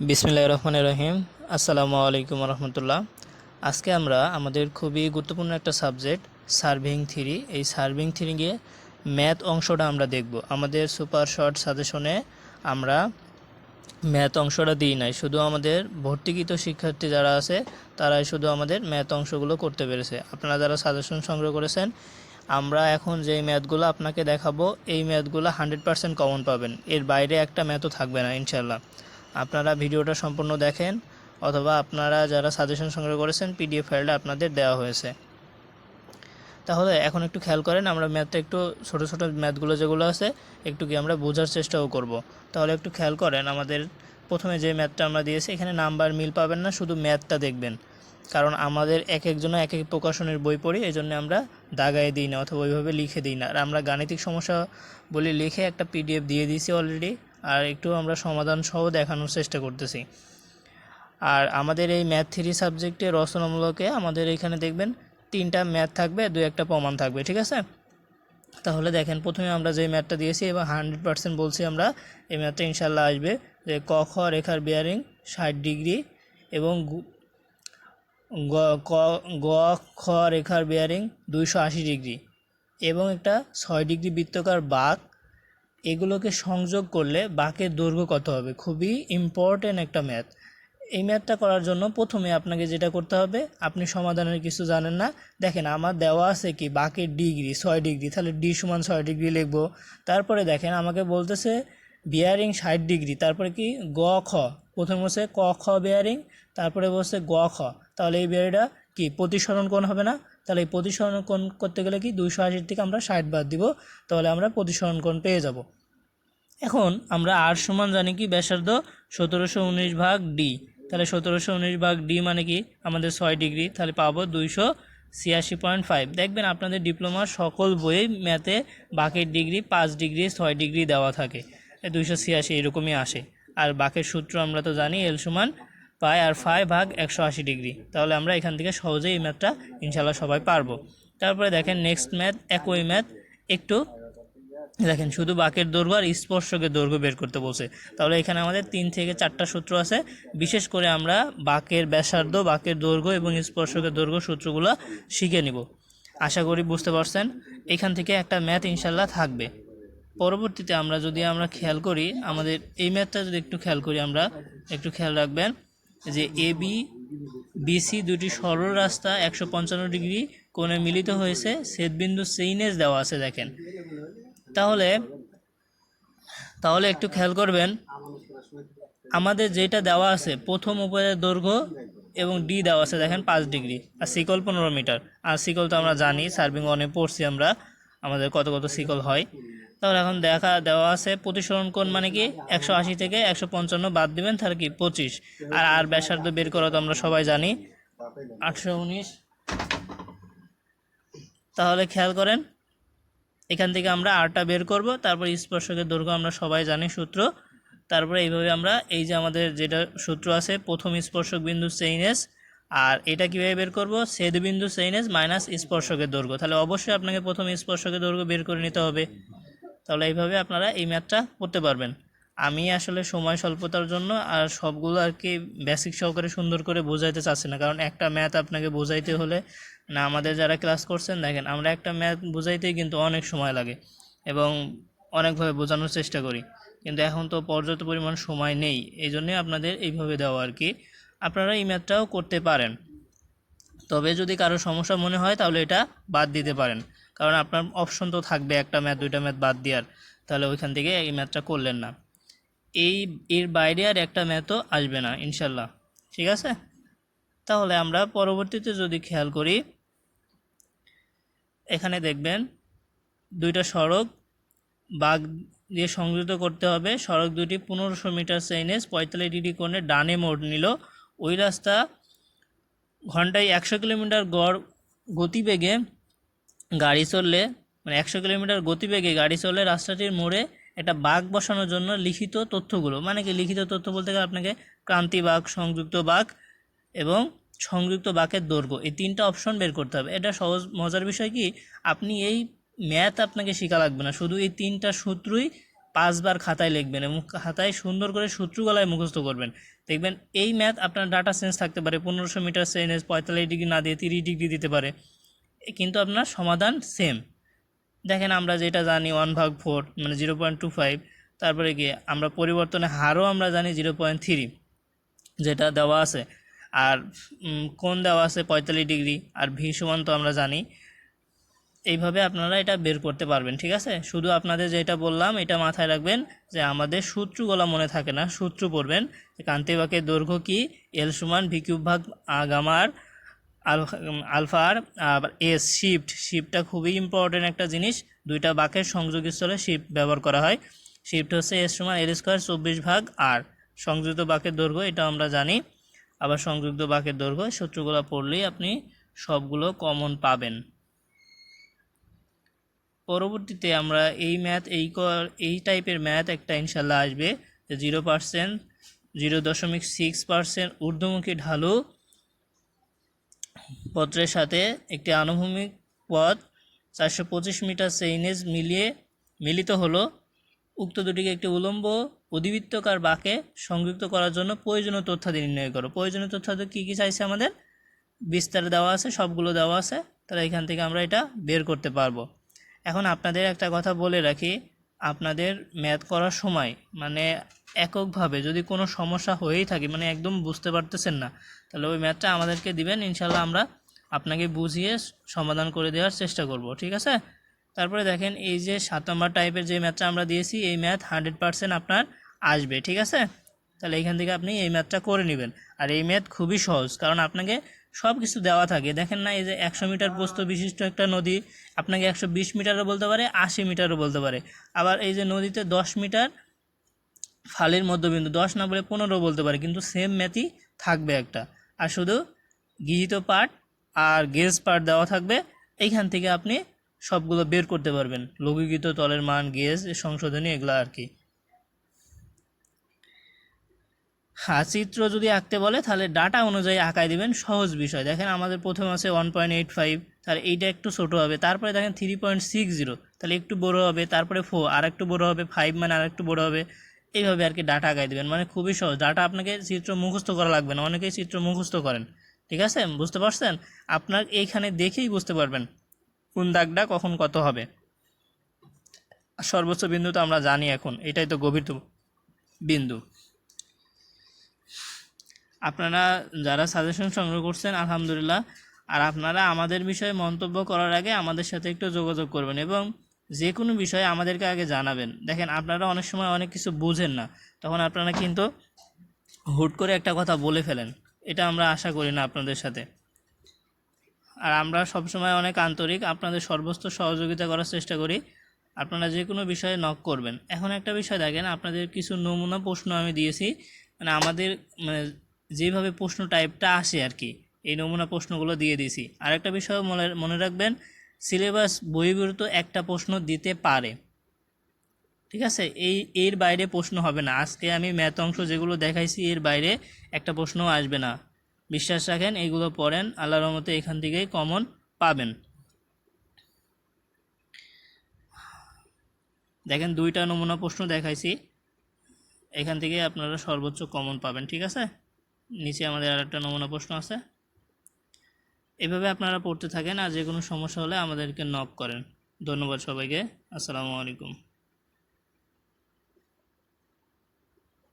বিসমিল্লাহির রহমানির রহিম। আসসালামু আলাইকুম রহমতুল্লাহ। আজকে আমরা আমাদের খুবই গুরুত্বপূর্ণ একটা সাবজেক্ট সার্ভিং থিরি, এই সার্ভিং থিরিকে ম্যাথ অংশটা আমরা দেখব। আমাদের সুপার শর্ট সাজেশনে আমরা ম্যাথ অংশটা দিই নাই, শুধু আমাদের ভর্তিকৃত শিক্ষার্থী যারা আছে তারাই শুধু আমাদের ম্যাথ অংশগুলো করতে পেরেছে। আপনারা যারা সাজেশন সংগ্রহ করেছেন, আমরা এখন যেই ম্যাথগুলো আপনাকে দেখাবো এই ম্যাথগুলো 100% কমন পাবেন, এর বাইরে একটা ম্যাথও থাকবে না ইনশাল্লাহ। আপনারা ভিডিওটা সম্পূর্ণ দেখেন, অথবা আপনারা যারা সাজেশন সংগ্রহ করেছেন পিডিএফ ফাইলটা আপনাদের দেওয়া হয়েছে। তাহলে এখন একটু খেয়াল করেন, আমরা ম্যাথটা একটু ছোটো ছোটো ম্যাথগুলো যেগুলো আছে একটু কি আমরা বোঝার চেষ্টাও করব। তাহলে একটু খেয়াল করেন, আমাদের প্রথমে যে ম্যাথটা আমরা দিয়েছি এখানে নাম্বার মিল পাবেন না, শুধু ম্যাথটা দেখবেন। কারণ আমাদের এক একজনে এক এক প্রকাশনের বই পড়ি, এই জন্য আমরা দাগায় দিই না অথবা ওইভাবে লিখে দিই না। আর আমরা গাণিতিক সমস্যা বলে লিখে একটা পিডিএফ দিয়ে দিয়েছি অলরেডি, আর একটু আমরা সমাধান সহ দেখানোর চেষ্টা করতেছি। আর আমাদের এই ম্যাথ থ্রি সাবজেক্টে রচনামূলকে আমাদের এখানে দেখবেন 3টা ম্যাথ থাকবে, 2-1টা প্রমাণ থাকবে, ঠিক আছে? তাহলে দেখেন, প্রথমে আমরা যে ম্যাথটা দিয়েছি এবং 100% বলছি আমরা এই ম্যাথটা ইনশাল্লাহ আসবে, যে ক খ রেখার বিয়ারিং 60 ডিগ্রি এবং গ ক গ খ রেখার বিয়ারিং 280 ডিগ্রি এবং একটা 6 ডিগ্রি বৃত্তাকার বাঁক, এগুলোকে সংযোগ করলে বাঁকের দৈর্ঘ্য কত হবে। খুবই ইম্পর্টেন্ট একটা ম্যাথ। এই ম্যাথটা করার জন্য প্রথমে আপনাকে যেটা করতে হবে, আপনি সমাধানের কিছু জানেন না, দেখেন আমার দেওয়া আছে কি বাঁকের ডিগ্রি 6 ডিগ্রি, তাহলে ডি সমান 6 ডিগ্রি লিখবো। তারপরে দেখেন আমাকে বলতেছে বিয়ারিং 60 ডিগ্রি, তারপরে কি গ খ, প্রথমে বলছে ক খ বিয়ারিং, তারপরে বলছে গ খ, তাহলে এই বিয়ারিংটা কি প্রতিসরণ কোণ হবে না? তাহলে এই প্রতিসরণ কোণ করতে গেলে কি 280 থেকে আমরা 60 বাদ দিব, তাহলে আমরা প্রতিসরণ কোণ পেয়ে যাব। এখন আমরা আর সমান জানি কি ব্যাসার্ধ 1719/d, তাহলে 1719/d মানে কি আমাদের 6 ডিগ্রি, তাহলে পাবো 286.5। দেখবেন আপনাদের ডিপ্লোমার সকল বইয়ে ম্যাথে বাঁকের ডিগ্রি 5 ডিগ্রি 6 ডিগ্রি দেওয়া থাকে, 286 এরকমই আসে। আর বাঁকের সূত্র আমরা তো জানি, এল সমান পাই আর 5/180 ডিগ্রি। তাহলে আমরা এখান থেকে সহজেই এই ম্যাথটা ইনশাল্লাহ সবাই পারবো। তারপরে দেখেন নেক্সট ম্যাথ, একই ম্যাথ, একটু দেখেন শুধু বাঁকের দৈর্ঘ্য আর স্পর্শকের দৈর্ঘ্য বের করতে বলছে। তাহলে এখানে আমাদের 3 থেকে 4টা সূত্র আছে, বিশেষ করে আমরা বাঁকের ব্যাসার্ধ, বাঁকের দৈর্ঘ্য এবং স্পর্শকের দৈর্ঘ্য সূত্রগুলো শিখে নিব। আশা করি বুঝতে পারছেন। এখান থেকে একটা ম্যাথ ইনশাল্লাহ থাকবে। পরবর্তীতে আমরা খেয়াল করি, আমাদের এই ম্যাথটা যদি একটু খেয়াল করি, আমরা একটু খেয়াল রাখবেন যে এ বি বিসি দুটি সরল রাস্তা 155 ডিগ্রি কোণে মিলিত হয়েছে, ছেদবিন্দু সেইনেস দেওয়া আছে দেখেন। তাহলে একটু খেয়াল করবেন, আমাদের যেটা দেওয়া আছে প্রথম উপায়ের দৈর্ঘ্য এবং ডি দেওয়া আছে দেখেন 5 ডিগ্রি, আর সিকল 15 মিটার। আর সিকল তো আমরা জানি, সার্ভিং অনে পড়ছি আমরা, আমাদের কত কত সিকল হয়। তাহলে এখন দেওয়া আছে প্রতিসরণ কোণ মানে কি 180 থেকে 155 বাদ দিবেন, তাহলে কি 25। আর ব্যাসার্ধ বের করা তো আমরা সবাই জানি 819। তাহলে খেয়াল করেন, এখান থেকে আমরা আরটা বের করব, তারপর স্পর্শকের দৈর্ঘ্য আমরা সবাই জানি সূত্র। তারপরে এইভাবে আমরা এই যে আমাদের যেটা সূত্র আছে প্রথম স্পর্শক বিন্দু সেইনেস, আর এটা কীভাবে বের করব, ছেদবিন্দু সেইনেস মাইনাস স্পর্শকের দৈর্ঘ্য। তাহলে অবশ্যই আপনাকে প্রথম স্পর্শকের দৈর্ঘ্য বের করে নিতে হবে। তাহলে এইভাবে আপনারা এই ম্যাথটা করতে পারবেন। আমি আসলে সময় স্বল্পতার জন্য আর সবগুলো আর কি বেসিক সহকারে সুন্দর করে বোঝাইতে চাচ্ছি না, কারণ একটা ম্যাথ আপনাকে বোঝাইতে হলে না, আমাদের যারা ক্লাস করছেন দেখেন আমরা একটা ম্যাথ বোঝাইতেই কিন্তু অনেক সময় লাগে এবং অনেকভাবে বোঝানোর চেষ্টা করি, কিন্তু এখন তো পর্যাপ্ত পরিমাণ সময় নেই, এই জন্যে আপনাদের এইভাবে দেওয়া আর কি। আপনারা এই ম্যাথটাও করতে পারেন, তবে যদি কারো সমস্যা মনে হয় তাহলে এটা বাদ দিতে পারেন, কারণ আপনার অপশন তো থাকবে একটা ম্যাথ 2টা ম্যাথ বাদ দেওয়ার, তাহলে ওইখান থেকে এই ম্যাথটা করলেন না, এর বাইরে আর একটা ম্যাথও আসবে না ইনশাল্লাহ, ঠিক আছে? তাহলে আমরা পরবর্তীতে যদি খেয়াল করি, এখানে দেখবেন 2টা সড়ক বাঁক দিয়ে সংযুক্ত করতে হবে, সড়ক দুটি 1500 মিটার সেইনেস 45 ডিগ্রি কোণে ডানে মোড় নিল, ওই রাস্তা ঘন্টায় 100 কিলোমিটার গড় গতিবেগে গাড়ি চললে, মানে 100 কিলোমিটার গতিবেগে গাড়ি চললে রাস্তাটির মোড়ে একটা বাঁক বসানোর জন্য লিখিত তথ্যগুলো, মানে কি লিখিত তথ্য বলতে গেলে আপনাকে ক্রান্তি বাঁক, সংযুক্ত বাঁক এবং সংযুক্ত বাঁকের দৈর্ঘ্য, এই 3টা অপশন বের করতে হবে। এটা সহজ মজার বিষয় কি, আপনি এই ম্যাথ আপনাকে শেখা লাগবে না, শুধু এই 3টা সূত্রই 5 বার খাতায় লিখবেন এবং খাতায় সুন্দর করে সূত্র গলায় মুখস্থ করবেন। দেখবেন এই ম্যাথ আপনার ডাটা চেঞ্জ থাকতে পারে, 1500 মিটার চেঞ্জ 45 ডিগ্রি না দিয়ে 30 ডিগ্রি দিতে পারে, কিন্তু আপনার সমাধান সেম। দেখেন আমরা যেটা জানি 1/4 মানে 0.25, তারপরে গিয়ে আমরা পরিবর্তনের হারও আমরা জানি 0.3 যেটা দেওয়া আছে, আর কোণ দেওয়া আছে 45 ডিগ্রি, আর ভি সমান তো আমরা জানি। এইভাবে আপনারা এটা বের করতে পারবেন, ঠিক আছে। শুধু আপনাদের যেটা বললাম এটা মাথায় রাখবেন যে আমাদের সূত্রগুলো মনে থাকে না, সূত্র পড়বেন। কান্তি বাঁকের দৈর্ঘ্য কি, এল সমান ভি কিউব ভাগ গামার আলফার, আবার এস শিফটটা খুবই ইম্পর্টেন্ট একটা জিনিস, দুইটা বাঁকের সংযোগস্থলে শিফট ব্যবহার করা হয়। শিফট হচ্ছে এস সমান এল স্কোয়ার 24 ভাগ আর, সংযুক্ত বাঁকের দৈর্ঘ্য এটা আমরা জানি। আবার সংযুক্ত বাঁকের দৈর্ঘ্য সূত্রগুলো পড়লেই আপনি সবগুলো কমন পাবেন। পরবর্তীতে আমরা এই ম্যাথ এই টাইপের ম্যাথ একটা ইনশাল্লাহ আসবে, 0%, 0.6% ঊর্ধ্বমুখী ঢালু পত্রের সাথে একটি আনুভূমিক পথ 425 মিটার চেইনেজ মিলিত হলো। উক্ত দুটিকে একটি উলম্ব অধিবৃত্তাকার বাঁকে সংযুক্ত করার জন্য প্রয়োজনীয় তথ্যাদি নির্ণয় করো। প্রয়োজনীয় তথ্যাদি কী কী চাইছে আমাদের, বিস্তার দেওয়া আছে, সবগুলো দেওয়া আছে, তাহলে এখান থেকে আমরা এটা বের করতে পারবো। এখন আপনাদের একটা কথা বলে রাখি, আপনাদের ম্যাথ করার সময় মানে এককভাবে যদি কোনো সমস্যা হয়েই থাকে, মানে একদম বুঝতে পারতেছেন না, তাহলে ওই ম্যাথটা আমাদেরকে দিবেন, ইনশাল্লাহ আমরা আপনাকে বুঝিয়ে সমাধান করে দেওয়ার চেষ্টা করব, ঠিক আছে। তারপরে দেখেন এই যে 7 নম্বর টাইপের যে ম্যাথটা আমরা দিয়েছি, এই ম্যাথ 100% আপনার আসবে, ঠিক আছে। তাহলে এখান থেকে আপনি এই ম্যাথটা করে নেবেন। আর এই ম্যাথ খুবই সহজ, কারণ আপনাকে সব কিছু দেওয়া থাকে। দেখেন না, এই যে 100 মিটার প্রস্থ বিশিষ্ট একটা নদী, আপনাকে 120 মিটারও বলতে পারে, 80 মিটারও বলতে পারে। আবার এই যে নদীতে 10 মিটার ফালির মধ্যবিন্দু, 10 না বলে 15 বলতে পারে, কিন্তু সেম ম্যাথই থাকবে একটা। আর শুধু গৃহীত পার্ট আর গেজ পার্ট দেওয়া থাকবে, এইখান থেকে আপনি সবগুলো বের করতে পারবেন, লঘুকৃত তলের মান, গেজ, সংশোধনী, এগুলো আর কি। হ্যাঁ, চিত্র যদি আঁকতে বলে তাহলে ডাটা অনুযায়ী আঁকায় দিবেন, সহজ বিষয়। দেখেন আমাদের প্রথম আছে 1.85, তাহলে এইটা একটু ছোট হবে। তারপরে দেখেন 3.60, তাহলে একটু বড় হবে। তারপরে 4 আর একটু বড় হবে, 5 মানে আর একটু বড় হবে। এইভাবে আর কি ডাটা আঁকায় দিবেন, মানে খুবই সহজ। ডাটা আপনাকে চিত্র মুখস্থ করা লাগবে না, অনেকেই চিত্র মুখস্থ করেন, ঠিক আছে। বুঝতে পারছেন, আপনার এইখানে দেখেই বুঝতে পারবেন কোন দাগটা কখন কত হবে। সর্বোচ্চ বিন্দু তো আমরা জানি, এখন এটাই তো গভীরতম বিন্দু। আপনারা যারা সাজেশন সংগ্রহ করছেন আলহামদুলিল্লাহ, আর আপনারা আমাদের বিষয়ে মন্তব্য করার আগে আমাদের সাথে একটু যোগাযোগ করবেন এবং যে কোনো বিষয়ে আমাদেরকে আগে জানাবেন। দেখেন আপনারা অনেক সময় অনেক কিছু বুঝেন না, তখন আপনারা কিন্তু হুট করে একটা কথা বলে ফেলেন, এটা আমরা আশা করি না আপনাদের সাথে। আর আমরা সবসময় অনেক আন্তরিক, আপনাদের সর্বোচ্চ সহযোগিতা করার চেষ্টা করি। আপনারা যে কোনো বিষয়ে নক করবেন। এখন একটা বিষয় দেখেন, আপনাদের কিছু নমুনা প্রশ্ন আমি দিয়েছি, মানে আমাদের মানে যেভাবে প্রশ্ন টাইপটা আসে আর কি, এই নমুনা প্রশ্নগুলো দিয়ে দিয়েছি। আর একটা বিষয় মনে রাখবেন, সিলেবাস বহির্ভূত একটা প্রশ্ন দিতে পারে, ঠিক আছে। এর বাইরে প্রশ্ন হবে না। আজকে আমি ম্যাথ অংশ যেগুলো দেখাইছি এর বাইরে একটা প্রশ্নও আসবে না, বিশ্বাস রাখেন। এইগুলো পড়েন, আল্লাহর রহমতে এখান থেকেই কমন পাবেন। দেখেন 2টা নমুনা প্রশ্ন দেখাইছি, এখান থেকে আপনারা সর্বোচ্চ কমন পাবেন, ঠিক আছে। নিচে আমাদের আরেকটা নমুনা প্রশ্ন আছে। এভাবে আপনারা পড়তে থাকেন, আর যে কোনো সমস্যা হলে আমাদেরকে নক করেন। ধন্যবাদ সবাইকে, আসসালামু আলাইকুম।